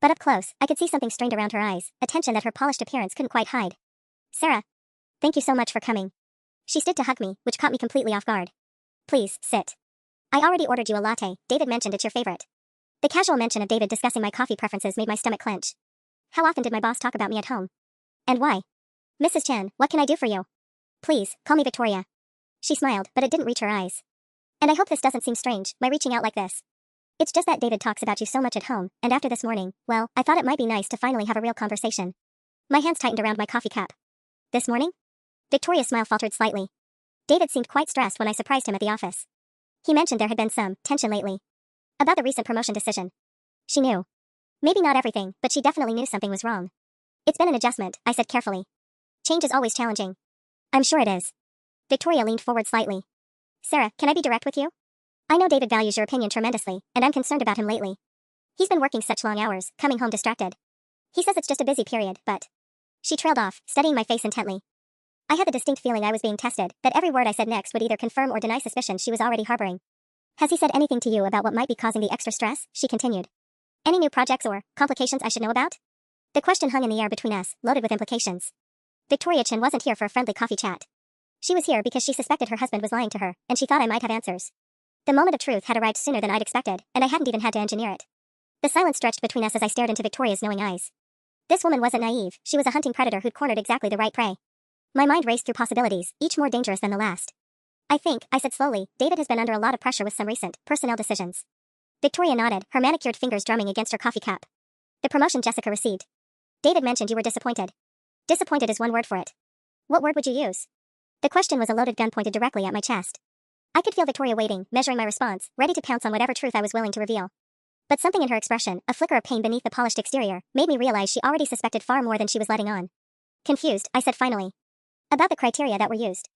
But up close, I could see something strained around her eyes, a tension that her polished appearance couldn't quite hide. Sarah. Thank you so much for coming. She stood to hug me, which caught me completely off guard. Please, sit. I already ordered you a latte, David mentioned it's your favorite. The casual mention of David discussing my coffee preferences made my stomach clench. How often did my boss talk about me at home? And why? Mrs. Chen, what can I do for you? Please, call me Victoria. She smiled, but it didn't reach her eyes. And I hope this doesn't seem strange, my reaching out like this. It's just that David talks about you so much at home, and after this morning, well, I thought it might be nice to finally have a real conversation. My hands tightened around my coffee cup. This morning? Victoria's smile faltered slightly. David seemed quite stressed when I surprised him at the office. He mentioned there had been some tension lately. About the recent promotion decision. She knew. Maybe not everything, but she definitely knew something was wrong. It's been an adjustment, I said carefully. Change is always challenging. I'm sure it is. Victoria leaned forward slightly. Sarah, can I be direct with you? I know David values your opinion tremendously, and I'm concerned about him lately. He's been working such long hours, coming home distracted. He says it's just a busy period, but... She trailed off, studying my face intently. I had the distinct feeling I was being tested, that every word I said next would either confirm or deny suspicion she was already harboring. Has he said anything to you about what might be causing the extra stress? She continued. Any new projects or complications I should know about? The question hung in the air between us, loaded with implications. Victoria Chin wasn't here for a friendly coffee chat. She was here because she suspected her husband was lying to her, and she thought I might have answers. The moment of truth had arrived sooner than I'd expected, and I hadn't even had to engineer it. The silence stretched between us as I stared into Victoria's knowing eyes. This woman wasn't naive, she was a hunting predator who'd cornered exactly the right prey. My mind raced through possibilities, each more dangerous than the last. I said slowly, David has been under a lot of pressure with some recent personnel decisions. Victoria nodded, her manicured fingers drumming against her coffee cup. The promotion Jessica received. David mentioned you were disappointed. Disappointed is one word for it. What word would you use? The question was a loaded gun pointed directly at my chest. I could feel Victoria waiting, measuring my response, ready to pounce on whatever truth I was willing to reveal. But something in her expression, a flicker of pain beneath the polished exterior, made me realize she already suspected far more than she was letting on. Confused, I said finally. About the criteria that were used.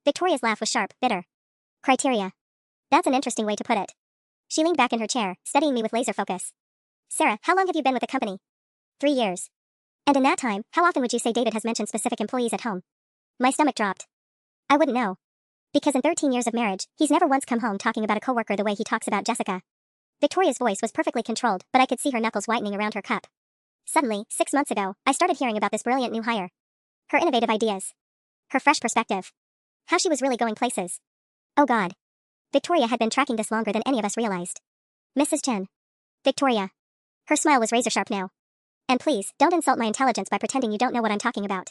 Victoria's laugh was sharp, bitter. Criteria. That's an interesting way to put it. She leaned back in her chair, studying me with laser focus. Sarah, how long have you been with the company? 3 years. And in that time, how often would you say David has mentioned specific employees at home? My stomach dropped. I wouldn't know. Because in 13 years of marriage, he's never once come home talking about a coworker the way he talks about Jessica. Victoria's voice was perfectly controlled, but I could see her knuckles whitening around her cup. Suddenly, 6 months ago, I started hearing about this brilliant new hire. Her innovative ideas. Her fresh perspective. How she was really going places. Oh God. Victoria had been tracking this longer than any of us realized. Mrs. Chen. Victoria. Her smile was razor sharp now. And please, don't insult my intelligence by pretending you don't know what I'm talking about.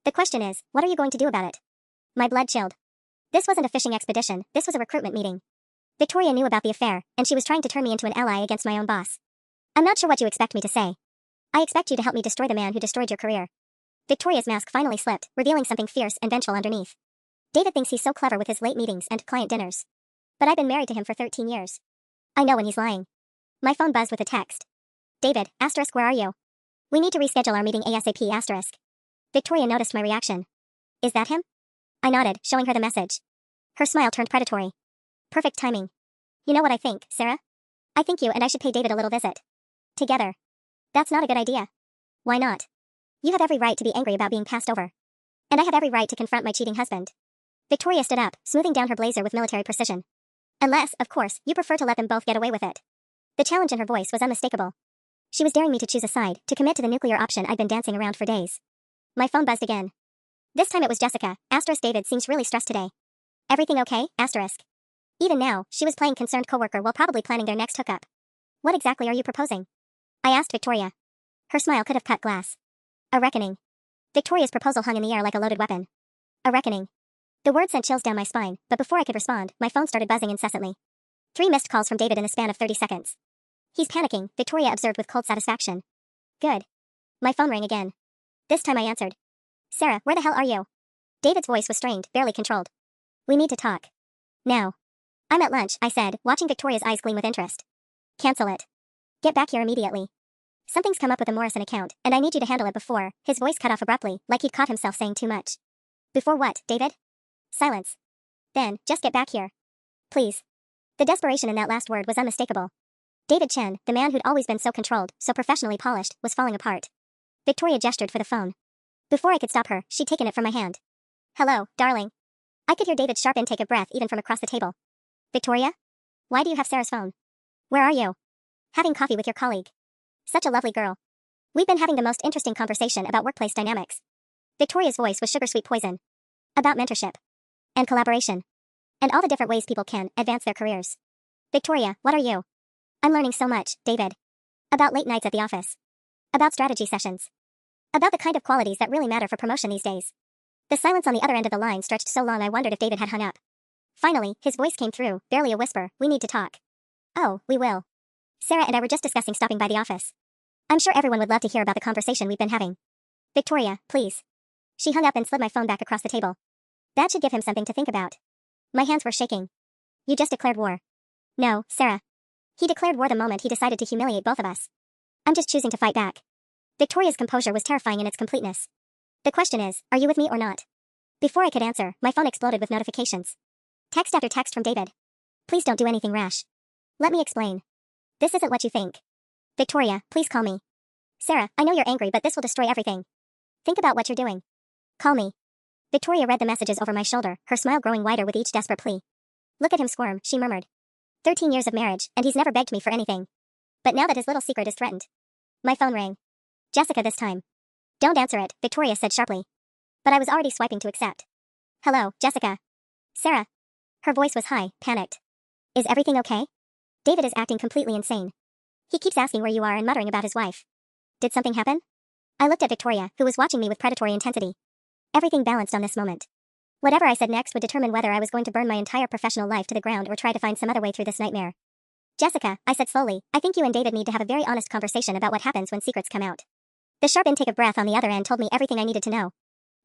The question is, what are you going to do about it? My blood chilled. This wasn't a fishing expedition, this was a recruitment meeting. Victoria knew about the affair, and she was trying to turn me into an ally against my own boss. I'm not sure what you expect me to say. I expect you to help me destroy the man who destroyed your career. Victoria's mask finally slipped, revealing something fierce and vengeful underneath. David thinks he's so clever with his late meetings and client dinners. But I've been married to him for 13 years. I know when he's lying. My phone buzzed with a text. David, asterisk, where are you? We need to reschedule our meeting ASAP, asterisk. Victoria noticed my reaction. Is that him? I nodded, showing her the message. Her smile turned predatory. Perfect timing. You know what I think, Sarah? I think you and I should pay David a little visit. Together. That's not a good idea. Why not? You have every right to be angry about being passed over. And I have every right to confront my cheating husband. Victoria stood up, smoothing down her blazer with military precision. Unless, of course, you prefer to let them both get away with it. The challenge in her voice was unmistakable. She was daring me to choose a side, to commit to the nuclear option I'd been dancing around for days. My phone buzzed again. This time it was Jessica, asterisk. David seems really stressed today. Everything okay, asterisk. Even now, she was playing concerned coworker while probably planning their next hookup. What exactly are you proposing? I asked Victoria. Her smile could have cut glass. A reckoning. Victoria's proposal hung in the air like a loaded weapon. A reckoning. The word sent chills down my spine, but before I could respond, my phone started buzzing incessantly. 3 missed calls from David in the span of 30 seconds. He's panicking, Victoria observed with cold satisfaction. Good. My phone rang again. This time I answered. Sarah, where the hell are you? David's voice was strained, barely controlled. We need to talk. Now. I'm at lunch, I said, watching Victoria's eyes gleam with interest. Cancel it. Get back here immediately. Something's come up with a Morrison account, and I need you to handle it before. His voice cut off abruptly, like he'd caught himself saying too much. Before what, David? Silence. Then, just get back here. Please. The desperation in that last word was unmistakable. David Chen, the man who'd always been so controlled, so professionally polished, was falling apart. Victoria gestured for the phone. Before I could stop her, she'd taken it from my hand. Hello, darling. I could hear David's sharp intake of breath even from across the table. Victoria? Why do you have Sarah's phone? Where are you? Having coffee with your colleague. Such a lovely girl. We've been having the most interesting conversation about workplace dynamics. Victoria's voice was sugar-sweet poison. About mentorship. And collaboration. And all the different ways people can advance their careers. Victoria, what are you? I'm learning so much, David. About late nights at the office. About strategy sessions. About the kind of qualities that really matter for promotion these days. The silence on the other end of the line stretched so long I wondered if David had hung up. Finally, his voice came through, barely a whisper. We need to talk. Oh, we will. Sarah and I were just discussing stopping by the office. I'm sure everyone would love to hear about the conversation we've been having. Victoria, please. She hung up and slid my phone back across the table. That should give him something to think about. My hands were shaking. You just declared war. No, Sarah. He declared war the moment he decided to humiliate both of us. I'm just choosing to fight back. Victoria's composure was terrifying in its completeness. The question is, are you with me or not? Before I could answer, my phone exploded with notifications. Text after text from David. Please don't do anything rash. Let me explain. This isn't what you think. Victoria, please call me. Sarah, I know you're angry, but this will destroy everything. Think about what you're doing. Call me. Victoria read the messages over my shoulder, her smile growing wider with each desperate plea. Look at him squirm, she murmured. 13 years of marriage, and he's never begged me for anything. But now that his little secret is threatened. My phone rang. Jessica this time. Don't answer it, Victoria said sharply. But I was already swiping to accept. Hello, Jessica. Sarah. Her voice was high, panicked. Is everything okay? David is acting completely insane. He keeps asking where you are and muttering about his wife. Did something happen? I looked at Victoria, who was watching me with predatory intensity. Everything balanced on this moment. Whatever I said next would determine whether I was going to burn my entire professional life to the ground or try to find some other way through this nightmare. Jessica, I said slowly, I think you and David need to have a very honest conversation about what happens when secrets come out. The sharp intake of breath on the other end told me everything I needed to know.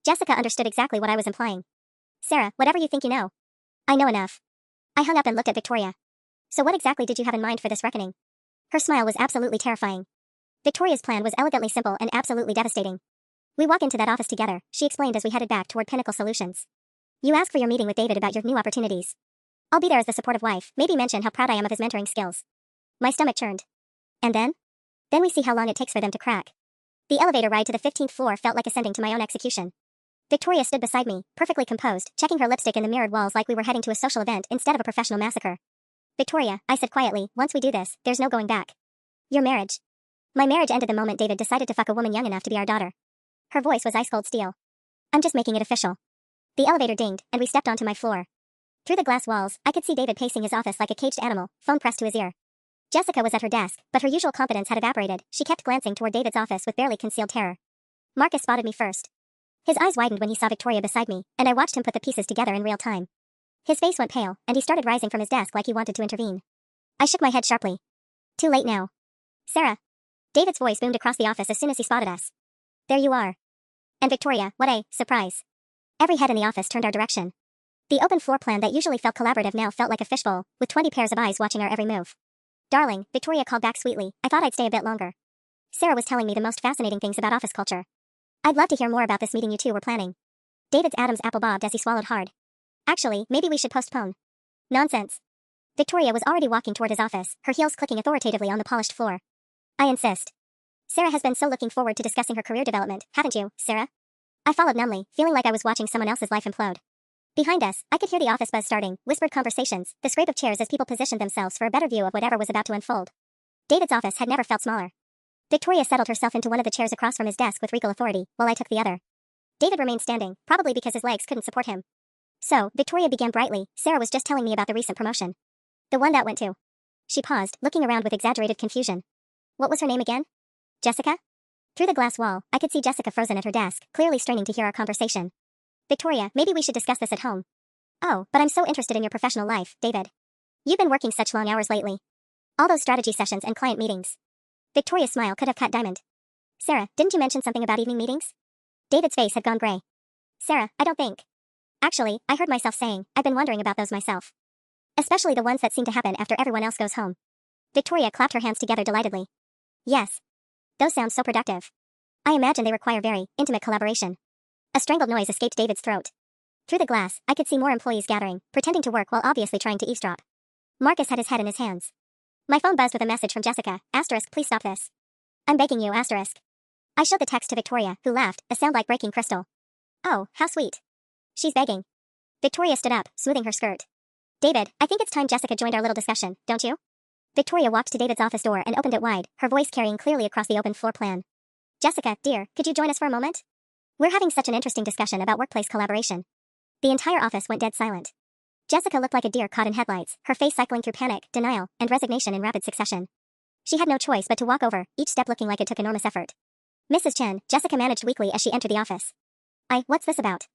Jessica understood exactly what I was implying. Sarah, whatever you think you know. I know enough. I hung up and looked at Victoria. So what exactly did you have in mind for this reckoning? Her smile was absolutely terrifying. Victoria's plan was elegantly simple and absolutely devastating. We walk into that office together, she explained as we headed back toward Pinnacle Solutions. You ask for your meeting with David about your new opportunities. I'll be there as the supportive wife, maybe mention how proud I am of his mentoring skills. My stomach churned. And then? Then we see how long it takes for them to crack. The elevator ride to the 15th floor felt like ascending to my own execution. Victoria stood beside me, perfectly composed, checking her lipstick in the mirrored walls like we were heading to a social event instead of a professional massacre. Victoria, I said quietly, once we do this, there's no going back. Your marriage. My marriage ended the moment David decided to fuck a woman young enough to be our daughter. Her voice was ice-cold steel. I'm just making it official. The elevator dinged, and we stepped onto my floor. Through the glass walls, I could see David pacing his office like a caged animal, phone pressed to his ear. Jessica was at her desk, but her usual confidence had evaporated. She kept glancing toward David's office with barely concealed terror. Marcus spotted me first. His eyes widened when he saw Victoria beside me, and I watched him put the pieces together in real time. His face went pale, and he started rising from his desk like he wanted to intervene. I shook my head sharply. Too late now. Sarah. David's voice boomed across the office as soon as he spotted us. There you are. And Victoria, what a surprise. Every head in the office turned our direction. The open floor plan that usually felt collaborative now felt like a fishbowl, with 20 pairs of eyes watching our every move. Darling, Victoria called back sweetly, I thought I'd stay a bit longer. Sarah was telling me the most fascinating things about office culture. I'd love to hear more about this meeting you two were planning. David's Adam's apple bobbed as he swallowed hard. Actually, maybe we should postpone. Nonsense. Victoria was already walking toward his office, her heels clicking authoritatively on the polished floor. I insist. Sarah has been so looking forward to discussing her career development, haven't you, Sarah? I followed numbly, feeling like I was watching someone else's life implode. Behind us, I could hear the office buzz starting, whispered conversations, the scrape of chairs as people positioned themselves for a better view of whatever was about to unfold. David's office had never felt smaller. Victoria settled herself into one of the chairs across from his desk with regal authority, while I took the other. David remained standing, probably because his legs couldn't support him. So, Victoria began brightly, Sarah was just telling me about the recent promotion. The one that went to. She paused, looking around with exaggerated confusion. What was her name again? Jessica? Through the glass wall, I could see Jessica frozen at her desk, clearly straining to hear our conversation. Victoria, maybe we should discuss this at home. Oh, but I'm so interested in your professional life, David. You've been working such long hours lately. All those strategy sessions and client meetings. Victoria's smile could have cut diamond. Sarah, didn't you mention something about evening meetings? David's face had gone gray. Sarah, I don't think. Actually, I heard myself saying, I've been wondering about those myself. Especially the ones that seem to happen after everyone else goes home. Victoria clapped her hands together delightedly. Yes. Those sound so productive. I imagine they require very intimate collaboration. A strangled noise escaped David's throat. Through the glass, I could see more employees gathering, pretending to work while obviously trying to eavesdrop. Marcus had his head in his hands. My phone buzzed with a message from Jessica, asterisk, please stop this. I'm begging you, asterisk. I showed the text to Victoria, who laughed, a sound like breaking crystal. Oh, how sweet. She's begging. Victoria stood up, smoothing her skirt. David, I think it's time Jessica joined our little discussion, don't you? Victoria walked to David's office door and opened it wide, her voice carrying clearly across the open floor plan. Jessica, dear, could you join us for a moment? We're having such an interesting discussion about workplace collaboration. The entire office went dead silent. Jessica looked like a deer caught in headlights, her face cycling through panic, denial, and resignation in rapid succession. She had no choice but to walk over, each step looking like it took enormous effort. Mrs. Chen, Jessica managed weakly as she entered the office. What's this about?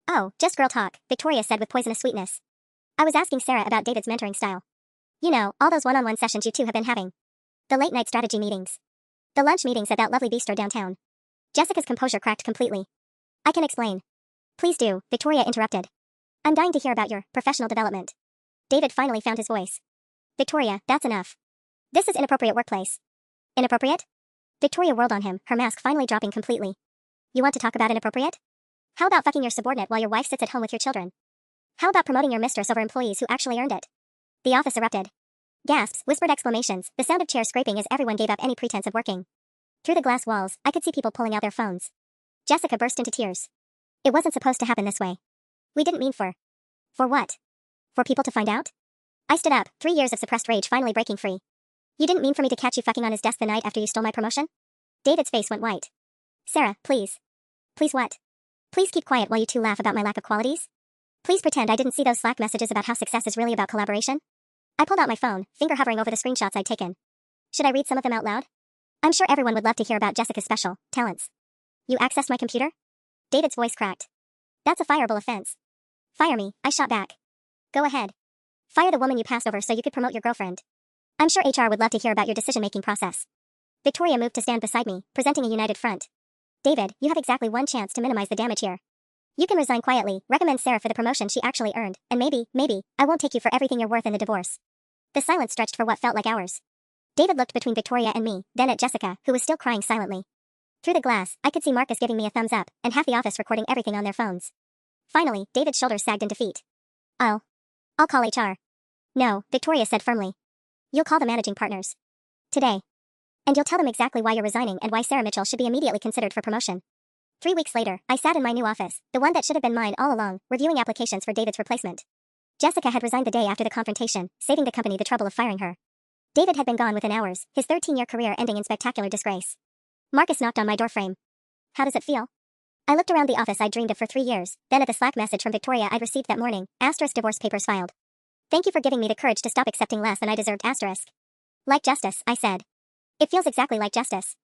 Oh, just girl talk, Victoria said with poisonous sweetness. I was asking Sarah about David's mentoring style. You know, all those one-on-one sessions you two have been having. The late-night strategy meetings. The lunch meetings at that lovely bistro downtown. Jessica's composure cracked completely. I can explain. Please do, Victoria interrupted. I'm dying to hear about your professional development. David finally found his voice. Victoria, that's enough. This is inappropriate workplace. Inappropriate? Victoria whirled on him, her mask finally dropping completely. You want to talk about inappropriate? How about fucking your subordinate while your wife sits at home with your children? How about promoting your mistress over employees who actually earned it? The office erupted. Gasps, whispered exclamations, the sound of chairs scraping as everyone gave up any pretense of working. Through the glass walls, I could see people pulling out their phones. Jessica burst into tears. It wasn't supposed to happen this way. We didn't mean for. For what? For people to find out? I stood up, 3 years of suppressed rage finally breaking free. You didn't mean for me to catch you fucking on his desk the night after you stole my promotion? David's face went white. Sarah, please. Please what? Please keep quiet while you two laugh about my lack of qualities? Please pretend I didn't see those Slack messages about how success is really about collaboration? I pulled out my phone, finger hovering over the screenshots I'd taken. Should I read some of them out loud? I'm sure everyone would love to hear about Jessica's special talents. You accessed my computer? David's voice cracked. That's a fireable offense. Fire me, I shot back. Go ahead. Fire the woman you passed over so you could promote your girlfriend. I'm sure HR would love to hear about your decision-making process. Victoria moved to stand beside me, presenting a united front. David, you have exactly one chance to minimize the damage here. You can resign quietly, recommend Sarah for the promotion she actually earned, and maybe, I won't take you for everything you're worth in the divorce. The silence stretched for what felt like hours. David looked between Victoria and me, then at Jessica, who was still crying silently. Through the glass, I could see Marcus giving me a thumbs up, and half the office recording everything on their phones. Finally, David's shoulders sagged in defeat. I'll I'll call HR. No, Victoria said firmly. You'll call the managing partners. Today. And you'll tell them exactly why you're resigning and why Sarah Mitchell should be immediately considered for promotion. 3 weeks later, I sat in my new office, the one that should have been mine all along, reviewing applications for David's replacement. Jessica had resigned the day after the confrontation, saving the company the trouble of firing her. David had been gone within hours, his 13-year career ending in spectacular disgrace. Marcus knocked on my doorframe. How does it feel? I looked around the office I'd dreamed of for 3 years, then at the Slack message from Victoria I'd received that morning, * divorce papers filed. Thank you for giving me the courage to stop accepting less than I deserved *. Like justice, I said. It feels exactly like justice.